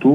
2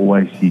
OIC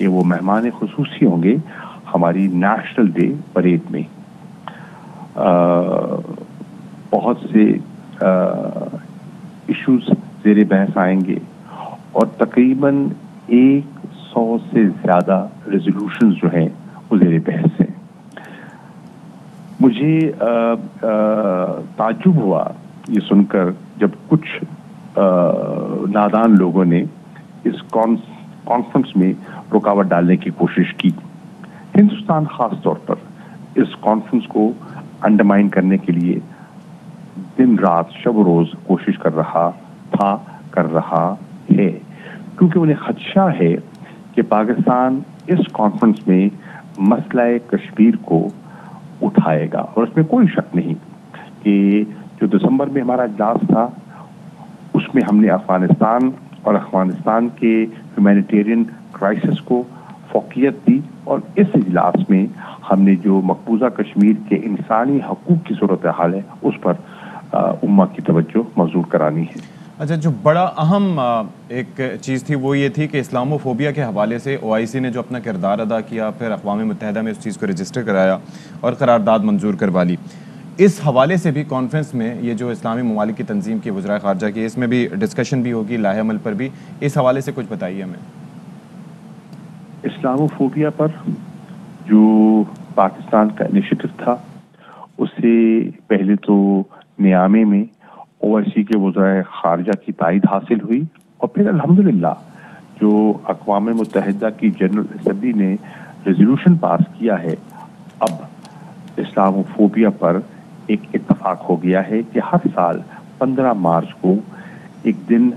کہ وہ مہمان خصوصی ہوں گے ہماری نیشنل ڈے پریڈ میں. بہت سے ایشوز زیر بحث آئیں گے اور تقریباً 100 سے زیادہ ریزولوشنز جو ہیں وہ زیر بحث ہیں. مجھے تعجب ہوا یہ سن کر جب کچھ نادان لوگوں نے اس کانفرنس میں رکاوٹ ڈالنے کی کوشش کی. ہندوستان خاص طور پر اس کانفرنس کو انڈرمائن کرنے کے لیے دن رات شب و روز کوشش کر رہا ہے کیونکہ انہیں خدشہ ہے کہ پاکستان اس کانفرنس میں مسئلہ کشمیر کو اٹھائے گا. اور اس میں کوئی شک نہیں کہ جو دسمبر میں ہمارا اجلاس تھا اس میں ہم نے افغانستان کے ہیومینیٹیرین کرائسس کو فوقیت دی اور اس اجلاس میں ہم نے جو مقبوضہ کشمیر کے انسانی حقوق کی صورتحال ہے اس پر امہ کی توجہ مبذول کرانی ہے. اچھا، جو بڑا اہم ایک چیز تھی وہ یہ تھی کہ اسلامو فوبیا کے حوالے سے OIC نے جو اپنا کردار ادا کیا، پھر اقوام متحدہ میں اس چیز کو رجسٹر کرایا اور قرارداد منظور کروا لی. اس حوالے سے بھی کانفرنس میں یہ جو اسلامی ممالک کی تنظیم کی وزرائے خارجہ کی، اس میں بھی ڈسکشن بھی ہوگی، لاہ عمل پر بھی. اس حوالے سے کچھ بتائیے ہمیں. اسلامو فوبیا پر جو پاکستان کا انیشیٹو تھا اس سے پہلے تو نیامے میں OIC کے وزرائے خارجہ کی تائید حاصل ہوئی اور پھر الحمدللہ جو اقوام متحدہ کی جنرل اسمبلی نے ریزولوشن پاس کیا ہے، اب اسلامو فوبیا پر ایک اتفاق ہو گیا ہے کہ ہر سال 15 مارچ کو ایک دن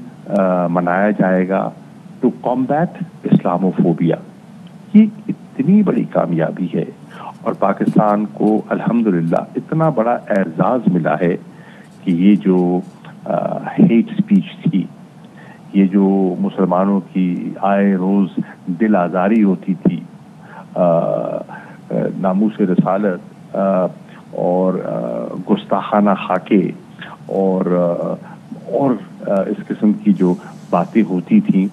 منایا جائے گا ٹو کمبیٹ اسلامو فوبیا. یہ اتنی بڑی کامیابی ہے اور پاکستان کو الحمدللہ اتنا بڑا اعزاز ملا ہے کہ یہ جو ہیٹ سپیچ تھی، یہ جو مسلمانوں کی آئے روز دل آزاری ہوتی تھی، ناموس رسالت اور گستاخانہ خاکے اور اس قسم کی جو باتیں ہوتی تھیں،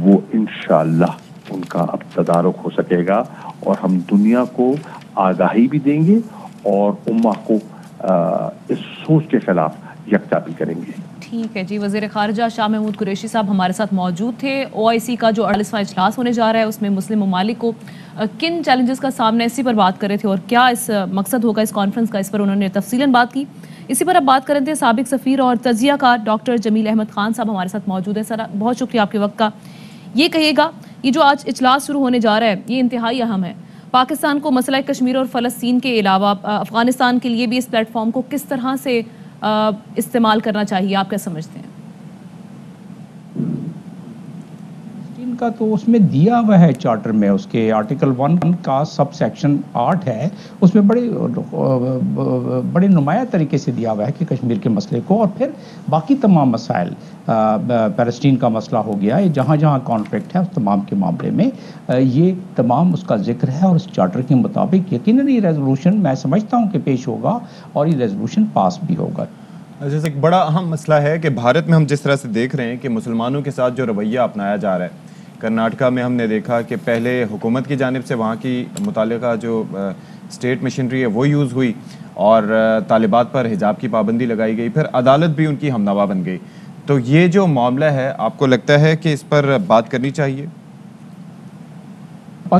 وہ انشاءاللہ ان کا اب تدارک ہو سکے گا اور ہم دنیا کو آگاہی بھی دیں گے اور امہ کو اس سوچ کے خلاف یکجا بھی کریں گے. ٹھیک ہے جی. وزیر خارجہ شاہ محمود قریشی صاحب ہمارے ساتھ موجود تھے. OIC کا جو 48واں اجلاس ہونے جا رہا ہے اس میں مسلم ممالک کو کن چیلنجز کا سامنا ہے، اسی پر بات کر رہے تھے اور کیا اس مقصد ہوگا اس کانفرنس کا، اس پر انہوں نے تفصیلاً بات کی. اسی پر اب بات کریں تھے سابق سفیر اور تجزیہ کار ڈاکٹر جمیل احمد خان صاحب ہمارے ساتھ موجود ہیں. سر بہت شکریہ آپ کے وقت کا. یہ کہیے گا یہ جو آج اجلاس شروع ہونے جا رہا ہے یہ انتہائی اہم ہے. پاکستان کو مسئلہ کشمیر اور فلسطین کے علاوہ افغانستان کے لیے بھی اس پلیٹ فارم کو کس طرح سے استعمال کرنا چاہیے، آپ کیا سمجھتے ہیں؟ کا تو اس میں دیا ہوا ہے چارٹر میں، اس کے آرٹیکل 1 کا سب سیکشن 8 ہے، اس میں بڑے نمایاں طریقے سے دیا ہوا ہے کہ کشمیر کے مسئلے کو اور پھر باقی تمام مسائل، پیلسٹین کا مسئلہ ہو گیا، جہاں جہاں کانفلکٹ ہے اس تمام کے معاملے میں یہ تمام اس کا ذکر ہے اور اس چارٹر کے مطابق یقیناً یہ ریزولوشن میں سمجھتا ہوں کہ پیش ہوگا اور یہ ریزولوشن پاس بھی ہوگا. جیسے ایک بڑا اہم مسئلہ ہے کہ بھارت میں ہم جس طرح سے دیکھ رہے ہیں کہ مسلمانوں کے ساتھ جو رویہ اپنایا جا رہا ہے، کرناٹکا میں ہم نے دیکھا کہ پہلے حکومت کی جانب سے وہاں کی متعلقہ جو اسٹیٹ مشینری ہے وہ یوز ہوئی اور طالبات پر حجاب کی پابندی لگائی گئی، پھر عدالت بھی ان کی ہمنوا بن گئی. تو یہ جو معاملہ ہے آپ کو لگتا ہے کہ اس پر بات کرنی چاہیے؟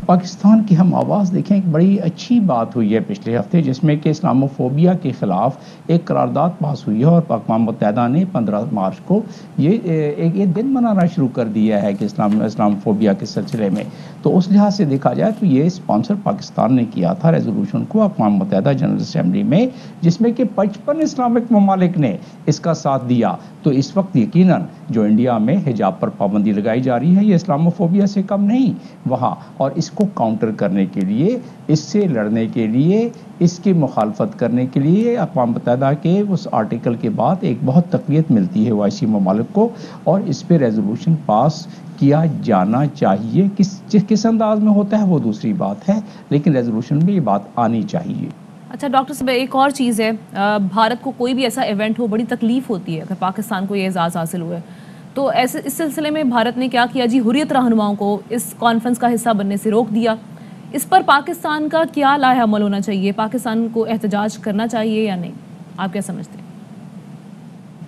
پاکستان کی ہم آواز دیکھیں، ایک بڑی اچھی بات ہوئی ہے پچھلے ہفتے جس میں کہ اسلامو فوبیا کے خلاف ایک قرارداد پاس ہوئی ہے اور اقوام متحدہ نے 15 مارچ کو یہ دن منانا شروع کر دیا ہے کہ اسلام فوبیا کے سلسلے میں. تو اس لحاظ سے دیکھا جائے تو یہ اسپانسر پاکستان نے کیا تھا ریزولوشن کو اقوام متحدہ جنرل اسمبلی میں، جس میں کہ 55 اسلامک ممالک نے اس کا ساتھ دیا. تو اس وقت یقیناً جو انڈیا میں حجاب پر پابندی لگائی جا رہی ہے یہ اسلامو فوبیا سے کم نہیں وہاں، اور اس کو کاؤنٹر کرنے کے لیے، اس سے لڑنے کے لیے، اس کی مخالفت کرنے کے لیے اقوام متحدہ کے اس آرٹیکل کے بعد ایک بہت تقویت ملتی ہے OIC ممالک کو اور اس پہ ریزولوشن پاس کیا جانا چاہیے. کس انداز میں ہوتا ہے وہ دوسری بات ہے، لیکن ریزولوشن میں یہ بات آنی چاہیے. اچھا ڈاکٹر صاحب، ایک اور چیز ہے، بھارت کو کوئی بھی ایسا ایونٹ ہو بڑی تکلیف ہوتی ہے اگر پاکستان کو یہ اعزاز حاصل ہوئے، تو ایسے اس سلسلے میں بھارت نے کیا کیا جی؟ حریت رہنماؤں کو اس کانفرنس کا حصہ بننے سے روک دیا. اس پر پاکستان کا کیا لائحہ عمل ہونا چاہیے؟ پاکستان کو احتجاج کرنا چاہیے یا نہیں؟ آپ کیا سمجھتے ہیں؟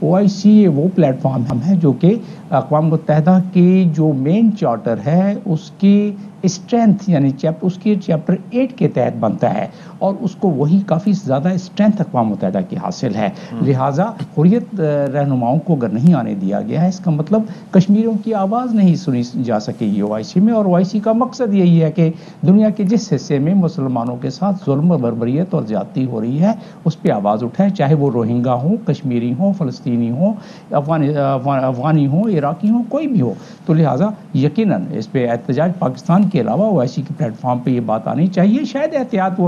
OIC وہ پلیٹ فارم ہے جو کہ اقوام متحدہ کی جو مین چارٹر ہے اس کی اسٹرینتھ یعنی اس کی چیپٹر 8 کے تحت بنتا ہے اور اس کو وہی کافی زیادہ اسٹرینتھ اقوام متحدہ کی حاصل ہے. لہٰذا حریت رہنماؤں کو اگر نہیں آنے دیا گیا ہے اس کا مطلب کشمیریوں کی آواز نہیں سنی جا سکے گی OIC میں. اور OIC کا مقصد یہی ہے کہ دنیا کے جس حصے میں مسلمانوں کے ساتھ ظلم و بربریت اور زیادتی ہو رہی ہے اس پہ آواز اٹھائے، چاہے وہ روہنگا ہوں، کشمیری ہوں، فلسطینی ہوں، افغانی ہوں، عراقی ہوں، کوئی بھی ہو. تو لہٰذا یقیناً اس پہ احتجاج پاکستان کے علاوہ OIC کے پلیٹ فارم پہ یہ بات آنی چاہیے. شاید احتیاط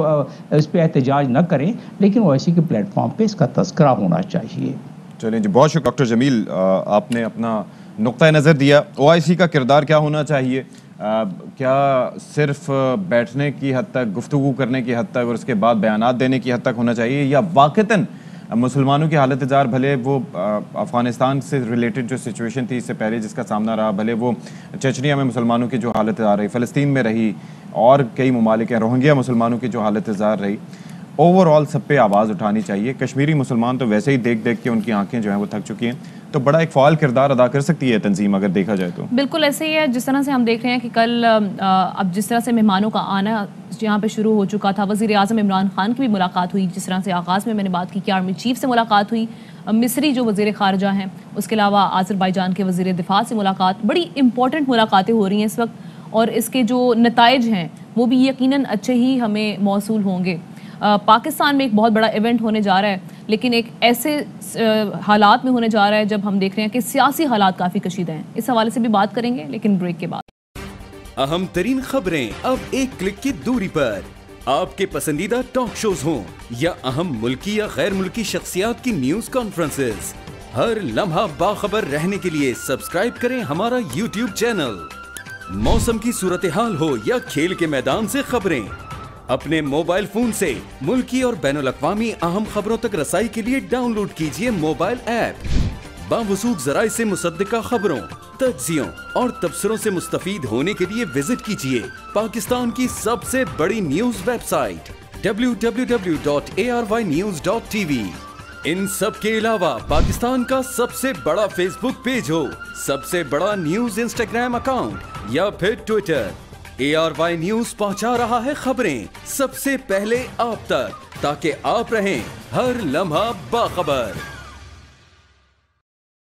اس پہ احتجاج نہ کریں لیکن OIC کے پلیٹ فارم پہ اس کا تذکرہ ہونا چاہیے. چلیں جی، بہت شکریہ ڈاکٹر جمیل، آپ نے اپنا نقطۂ نظر دیا. OIC کا کردار کیا ہونا چاہیے؟ کیا صرف بیٹھنے کی حد تک، گفتگو کرنے کی حد تک اور اس کے بعد بیانات دینے کی حد تک ہونا چاہیے، یا واقعتاً مسلمانوں کی حالت زار، بھلے وہ افغانستان سے ریلیٹڈ جو سچویشن تھی اس سے پہلے جس کا سامنا رہا، بھلے وہ چچنیا میں مسلمانوں کی جو حالت زار رہی، فلسطین میں رہی اور کئی ممالک ہیں، روہنگیا مسلمانوں کی جو حالت زار رہی، اوور آل سب پہ آواز اٹھانی چاہیے. کشمیری مسلمان تو ویسے ہی دیکھ دیکھ کے ان کی آنکھیں جو ہیں وہ تھک چکی ہیں، تو بڑا ایک فعال کردار ادا کر سکتی ہے تنظیم اگر دیکھا جائے تو. بالکل ایسے ہی ہے جس طرح سے ہم دیکھ رہے ہیں کہ کل اب جس طرح سے مہمانوں کا آنا یہاں پہ شروع ہو چکا تھا. وزیر اعظم عمران خان کی بھی ملاقات ہوئی، جس طرح سے آغاز میں نے بات کی کہ آرمی چیف سے ملاقات ہوئی، مصری جو وزیر خارجہ ہیں، اس کے علاوہ آذربائیجان کے وزیر دفاع سے ملاقات. بڑی امپورٹنٹ ملاقاتیں ہو رہی ہیں اس وقت اور اس کے جو نتائج ہیں وہ بھی یقیناً اچھے ہی ہمیں موصول ہوں گے. پاکستان میں ایک بہت بڑا ایونٹ ہونے جا رہا ہے لیکن ایک ایسے حالات میں ہونے جا رہا ہے جب ہم دیکھ رہے ہیں کہ سیاسی حالات کافی کشیدہ ہیں. اس حوالے سے بھی بات کریں گے لیکن بریک کے بعد. اہم ترین خبریں اب ایک کلک کی دوری پر. آپ کے پسندیدہ ٹاک شوز ہوں یا اہم ملکی یا غیر ملکی شخصیات کی نیوز کانفرنسز، ہر لمحہ باخبر رہنے کے لیے سبسکرائب کریں ہمارا YouTube چینل. موسم کی صورتحال ہو یا کھیل کے میدان سے خبریں، اپنے موبائل فون سے ملکی اور بین الاقوامی اہم خبروں تک رسائی کے لیے ڈاؤن لوڈ کیجیے موبائل ایپ. باوثوق ذرائع سے مصدقہ خبروں، تجزیوں اور تبصروں سے مستفید ہونے کے لیے وزٹ کیجیے پاکستان کی سب سے بڑی نیوز ویب سائٹ www.arYnews.tv. ان سب کے علاوہ پاکستان کا سب سے بڑا فیس بک پیج ہو، سب سے بڑا نیوز انسٹاگرام اکاؤنٹ یا پھر ٹویٹر، ARY نیوز پہنچا رہا ہے خبریں سب سے پہلے آپ تک تاکہ آپ رہیں ہر لمحہ باخبر.